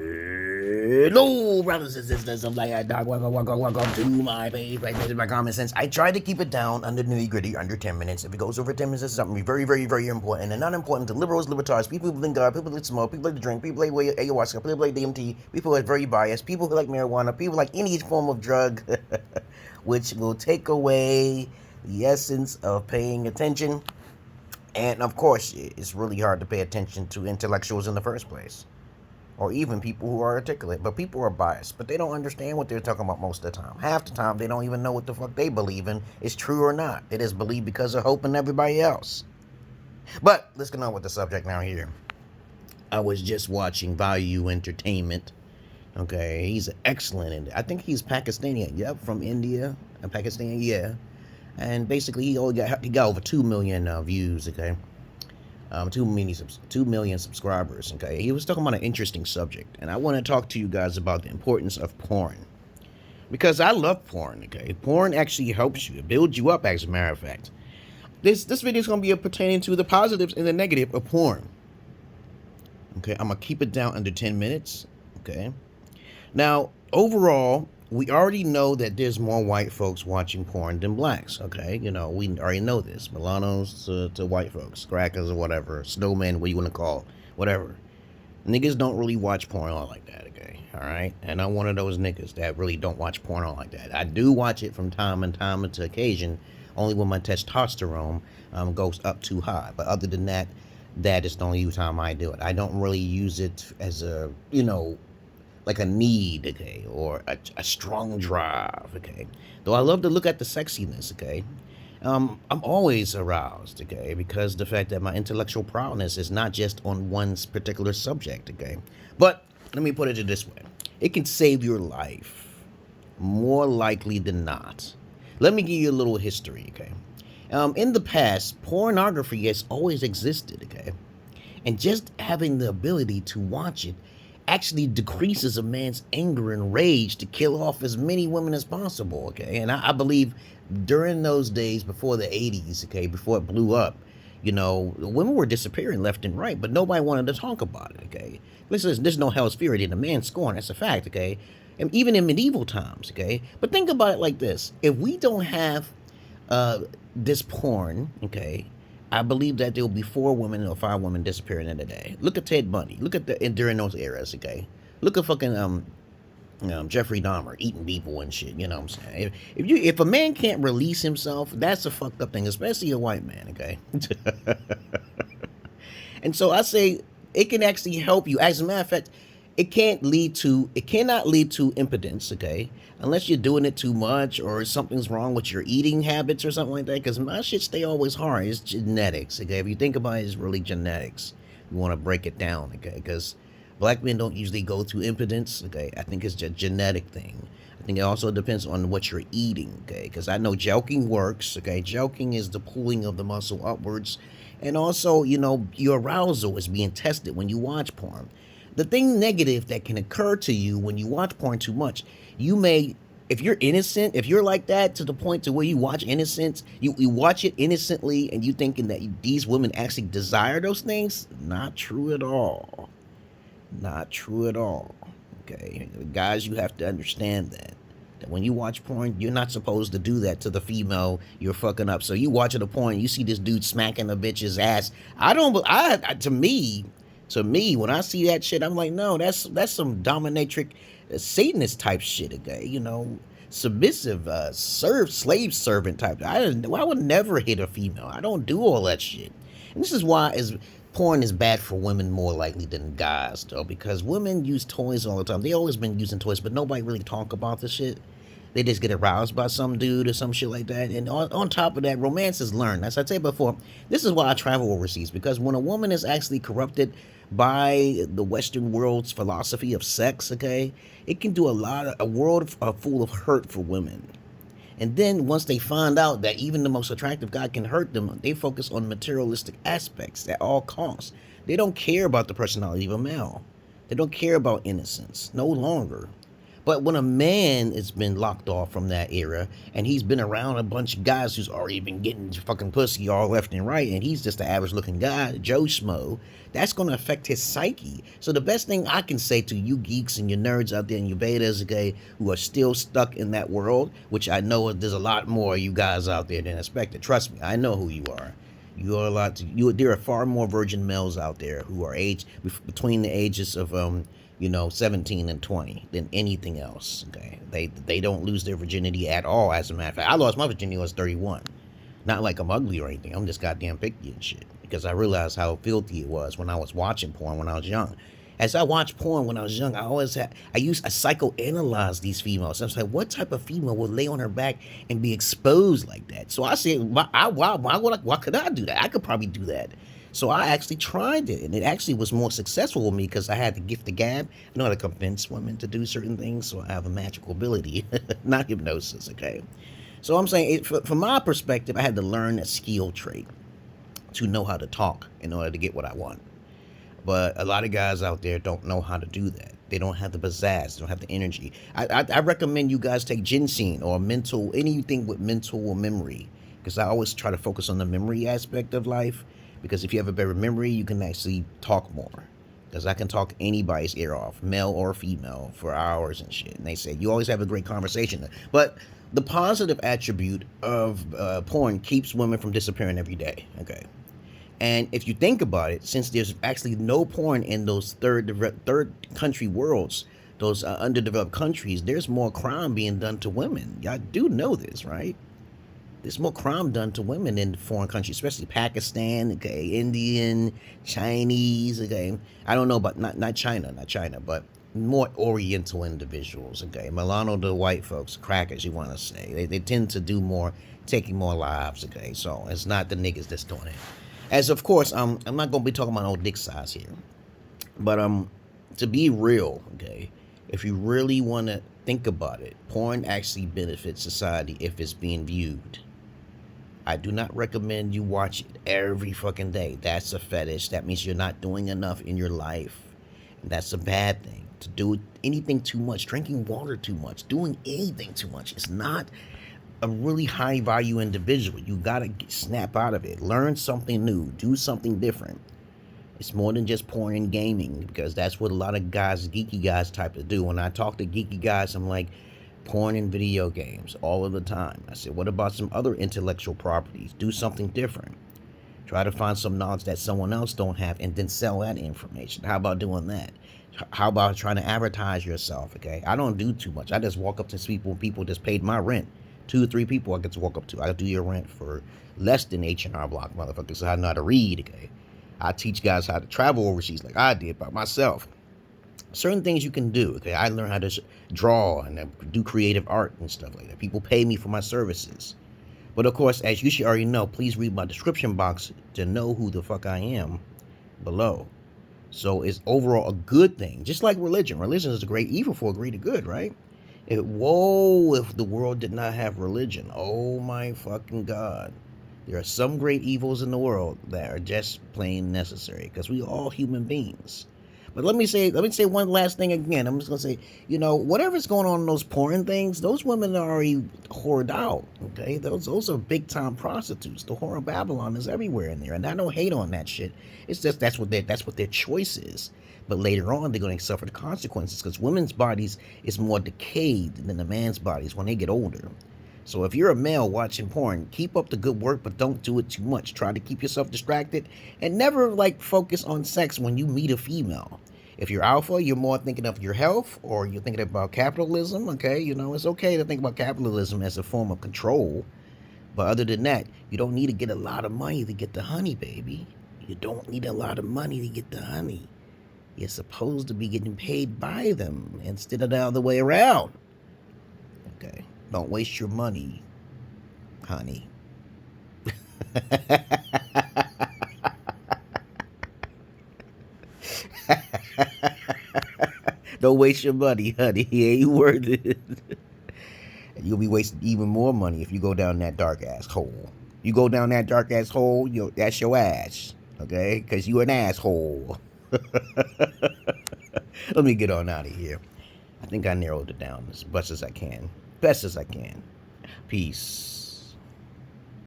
Hello, brothers and sisters. I'm like, dog. Welcome to my page. Right, this is my common sense. I try to keep it down under the nitty gritty, under 10 minutes. If it goes over 10 minutes, it's something very, very, very important. And not important to liberals, libertards, people who believe in God, people that smoke, people that drink, people like ayahuasca, people like DMT, people who are very biased, people who like marijuana, people like any form of drug, which will take away the essence of paying attention. And of course, it's really hard to pay attention to intellectuals in the first place, or even people who are articulate, but people are biased, but they don't understand what they're talking about most of the time. Half the time, they don't even know what the fuck they believe in is true or not. They just believe because of hope and everybody else. But let's get on with the subject now here. I was just watching Value Entertainment. Okay, he's excellent in it. I think he's Pakistani. Yep, from India. Pakistani, yeah. And basically, he got over 2 million views, okay? 2 million subscribers, okay? He was talking about an interesting subject, and I want to talk to you guys about the importance of porn. Because I love porn, okay? Porn actually helps you. It builds you up, as a matter of fact. This video is going to be pertaining to the positives and the negative of porn. Okay, I'm going to keep it down under 10 minutes, okay? Now, overall, we already know that there's more white folks watching porn than blacks, okay? You know, we already know this. Milanos to white folks, crackers or whatever, snowmen, what you want to call, whatever. Niggas don't really watch porn all like that, okay? All right? And I'm one of those niggas that really don't watch porn all like that. I do watch it from time to occasion, only when my testosterone goes up too high. But other than that, that is the only time I do it. I don't really use it as a, you know, like a need, okay, or a strong drive, okay. Though I love to look at the sexiness, okay. I'm always aroused, okay, because the fact that my intellectual prowess is not just on one particular subject, okay. But let me put it this way: it can save your life, more likely than not. Let me give you a little history, okay. In the past, pornography has always existed, okay, and just having the ability to watch it actually decreases a man's anger and rage to kill off as many women as possible, okay? And I believe during those days before the 80s, okay, before it blew up, you know, women were disappearing left and right, but nobody wanted to talk about it, okay? Listen, there's no hell's fury in a man's scorn, that's a fact, okay? And even in medieval times, okay? But think about it like this. If we don't have this porn, okay, I believe that there will be 4 women or 5 women disappearing in a day. Look at Ted Bundy. Look at during those eras, okay? Look at fucking Jeffrey Dahmer eating people and shit. You know what I'm saying? If a man can't release himself, that's a fucked up thing, especially a white man, okay? And so I say it can actually help you. As a matter of fact, it cannot lead to impotence, okay? Unless you're doing it too much or something's wrong with your eating habits or something like that, because my shit stay always hard. It's genetics, okay? If you think about it, it's really genetics. You want to break it down, okay? Because black men don't usually go through impotence, okay? I think it's a genetic thing. I think it also depends on what you're eating, okay? Because I know joking works, okay? Joking is the pulling of the muscle upwards. And also, you know, your arousal is being tested when you watch porn. The thing negative that can occur to you when you watch porn too much, you may, if you're innocent, if you're like that to the point to where you watch innocence, you watch it innocently and you thinking that these women actually desire those things, not true at all. Not true at all. Okay, guys, you have to understand that when you watch porn, you're not supposed to do that to the female you're fucking up. So you watching the porn, you see this dude smacking a bitch's ass. To me, when I see that shit, I'm like, no, that's some dominatrix, Satanist type shit, okay? You know, submissive, slave servant type. I would never hit a female. I don't do all that shit. And this is why porn is bad for women more likely than guys, though, because women use toys all the time. They always been using toys, but nobody really talk about the shit. They just get aroused by some dude or some shit like that. And on top of that, romance is learned. As I said before, this is why I travel overseas, because when a woman is actually corrupted by the Western world's philosophy of sex, okay, it can do a world full of hurt for women. And then once they find out that even the most attractive guy can hurt them, they focus on materialistic aspects at all costs. They don't care about the personality of a male. They don't care about innocence, no longer. But when a man has been locked off from that era and he's been around a bunch of guys who's already been getting fucking pussy all left and right, and he's just an average looking guy, Joe Schmo, that's going to affect his psyche. So the best thing I can say to you geeks and your nerds out there and your betas, okay, who are still stuck in that world, which I know there's a lot more of you guys out there than expected. Trust me, I know who you are. You are a lot. There are far more virgin males out there who are between the ages of 17 and 20 than anything else. Okay, they don't lose their virginity at all. As a matter of fact, I lost my virginity when I was 31. Not like I'm ugly or anything. I'm just goddamn picky and shit. Because I realized how filthy it was when I was watching porn when I was young. As I watched porn when I was young, I psychoanalyzed these females. I was like, what type of female would lay on her back and be exposed like that? So I said, why could I do that? I could probably do that. So I actually tried it, and it actually was more successful with me because I had the gift of gab. I know how to convince women to do certain things, so I have a magical ability, not hypnosis, okay? So I'm saying, from my perspective, I had to learn that skill trait to know how to talk in order to get what I want. But a lot of guys out there don't know how to do that. They don't have the pizzazz. They don't have the energy. I recommend you guys take ginseng or anything with mental or memory, because I always try to focus on the memory aspect of life, because if you have a better memory, you can actually talk more. Because I can talk anybody's ear off, male or female, for hours and shit. And they say, you always have a great conversation. But the positive attribute of porn keeps women from disappearing every day, okay? And if you think about it, since there's actually no porn in those third country worlds, those underdeveloped countries, there's more crime being done to women. Y'all do know this, right? There's more crime done to women in foreign countries, especially Pakistan, okay, Indian, Chinese, okay. I don't know about not China, but more Oriental individuals, okay. Milano, the white folks, crackers, you want to say. They tend to do more, taking more lives, okay. So it's not the niggas that's doing it. As of course, I'm not gonna be talking about no dick size here, but to be real, okay, if you really want to think about it, porn actually benefits society if it's being viewed. I do not recommend you watch it every fucking day. That's a fetish. That means you're not doing enough in your life, and that's a bad thing. To do anything too much, drinking water too much, doing anything too much, it's not a really high value individual. You gotta snap out of it, learn something new, do something different. It's more than just porn and gaming, because that's what a lot of guys, geeky guys, type to do. When I talk to geeky guys, I'm like, porn and video games all of the time. I said, what about some other intellectual properties? Do something different. Try to find some knowledge that someone else don't have and then sell that information. How about doing that? How about trying to advertise yourself, okay? I don't do too much. I just walk up to people just paid my rent. 2 or 3 people I get to walk up to. I do your rent for less than H&R Block, motherfuckers. So I know how to read, okay? I teach guys how to travel overseas like I did by myself. Certain things you can do, okay? I learned how to draw and do creative art and stuff like that. People pay me for my services. But of course, as you should already know, please read my description box to know who the fuck I am below. So it's overall a good thing. Just like religion. Religion is a great evil for a greater good, right? Whoa, if the world did not have religion. Oh my fucking God. There are some great evils in the world that are just plain necessary, because we are all human beings. But let me say one last thing again. I'm just gonna say, whatever's going on in those porn things, those women are already whored out. Okay, those are big time prostitutes. The whore of Babylon is everywhere in there, and I don't hate on that shit. It's just that's what their choice is. But later on, they're going to suffer the consequences, because women's bodies is more decayed than a man's bodies when they get older. So if you're a male watching porn, keep up the good work, but don't do it too much. Try to keep yourself distracted, and never focus on sex when you meet a female. If you're alpha, you're more thinking of your health, or you're thinking about capitalism, okay? It's okay to think about capitalism as a form of control. But other than that, you don't need to get a lot of money to get the honey, baby. You don't need a lot of money to get the honey. You're supposed to be getting paid by them instead of the other way around. Okay. Don't waste your money, honey. Don't waste your money, honey. It ain't worth it. And you'll be wasting even more money if you go down that dark ass hole. You go down that dark ass hole, that's your ass. Okay? Because you're an asshole. Let me get on out of here. think I narrowed it down as best as I can. Best as I can. Peace.